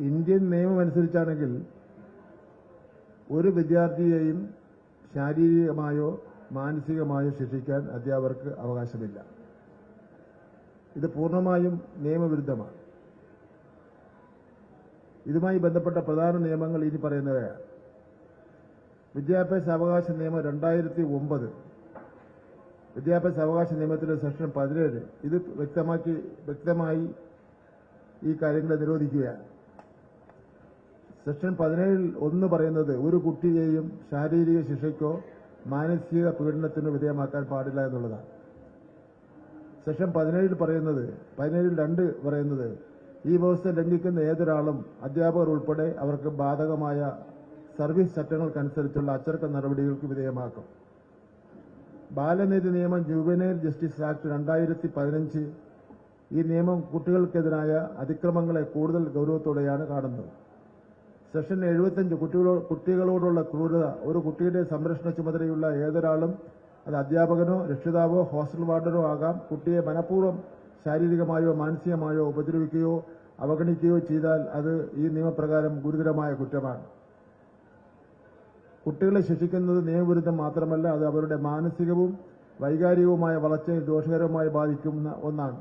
Indian നിയമം അനുസരിച്ചാണെങ്കിൽ ഒരു വിദ്യാർത്ഥിയെയും ശാരീരികമായോ മാനസികമായോ ശിക്ഷിക്കാൻ അധ്യാപകർക്ക് അവകാശമില്ല. ഇത് പൂർണ്ണമായും നിയമവിരുദ്ധമാണ്. ഇതുമായി ബന്ധപ്പെട്ട പ്രധാന നിയമങ്ങൾ ഇനി പറയുന്നവയാണ്. വിദ്യാഭ്യാസ അവകാശ നിയമം 2009, വിദ്യാഭ്യാസ അവകാശ നിയമത്തിലെ സെക്ഷൻ 17 ഇത് വ്യക്തമായി ഈ കാര്യങ്ങളെ നിരോധിക്കുകയാണ്. സെക്ഷൻ 17 പറയുന്നത് ഒരു കുട്ടിയെയും ശാരീരിക ശിക്ഷയ്ക്കോ മാനസിക പീഡനത്തിനോ വിധേയമാക്കാൻ പാടില്ല എന്നുള്ളതാണ്. സെക്ഷൻ 17 പറയുന്നത് ഈ വ്യവസ്ഥ ലംഘിക്കുന്ന ഏതൊരാളും അധ്യാപകർ ഉൾപ്പെടെ അവർക്ക് ബാധകമായ സർവീസ് ചട്ടങ്ങൾക്കനുസരിച്ചുള്ള അച്ചടക്ക നടപടികൾക്ക് വിധേയമാക്കും. ബാലനീതി നിയമം ജുവനൈൽ ജസ്റ്റിസ് ആക്ട് 2015 ഈ നിയമം കുട്ടികൾക്കെതിരായ അതിക്രമങ്ങളെ കൂടുതൽ ഗൌരവത്തോടെയാണ് കാണുന്നത്. സെക്ഷൻ 75 കുട്ടികളോടുള്ള ക്രൂരത ഒരു കുട്ടിയുടെ സംരക്ഷണ ചുമതലയുള്ള ഏതൊരാളും അത് അധ്യാപകനോ രക്ഷിതാവോ ഹോസ്റ്റൽ വാർഡനോ ആകാം കുട്ടിയെ മനഃപൂർവ്വം ശാരീരികമായോ മാനസികമായോ ഉപദ്രവിക്കുകയോ അവഗണിക്കുകയോ ചെയ്താൽ അത് ഈ നിയമപ്രകാരം ഗുരുതരമായ കുറ്റമാണ്. കുട്ടികളെ ശിക്ഷിക്കുന്നത് നിയമവിരുദ്ധം മാത്രമല്ല, അത് അവരുടെ മാനസികവും വൈകാരികവുമായ വളർച്ചയെ ദോഷകരമായി ബാധിക്കുന്ന ഒന്നാണ്.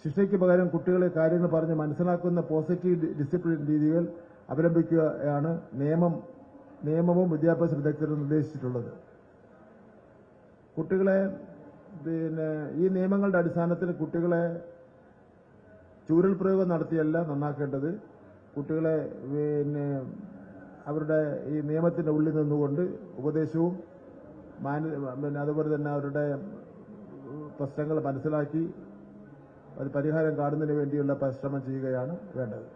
ശിക്ഷയ്ക്ക് പകരം കുട്ടികളെ കാര്യങ്ങൾ പറഞ്ഞ് മനസ്സിലാക്കുന്ന പോസിറ്റീവ് ഡിസിപ്ലിൻ രീതികൾ അവലംബിക്കുകയാണ് നിയമവും വിദ്യാഭ്യാസ വിദഗ്ധരും നിർദ്ദേശിച്ചിട്ടുള്ളത്. കുട്ടികളെ ഈ നിയമങ്ങളുടെ അടിസ്ഥാനത്തിൽ കുട്ടികളെ ചൂരൽ പ്രയോഗം നടത്തിയല്ല നന്നാക്കേണ്ടത്. കുട്ടികളെ അവരുടെ ഈ നിയമത്തിന്റെ ഉള്ളിൽ നിന്നുകൊണ്ട് ഉപദേശവും അതുപോലെ തന്നെ അവരുടെ പ്രശ്നങ്ങൾ മനസ്സിലാക്കി അത് പരിഹാരം കാണുന്നതിന് വേണ്ടിയുള്ള പരിശ്രമം ചെയ്യുകയാണ് വേണ്ടത്.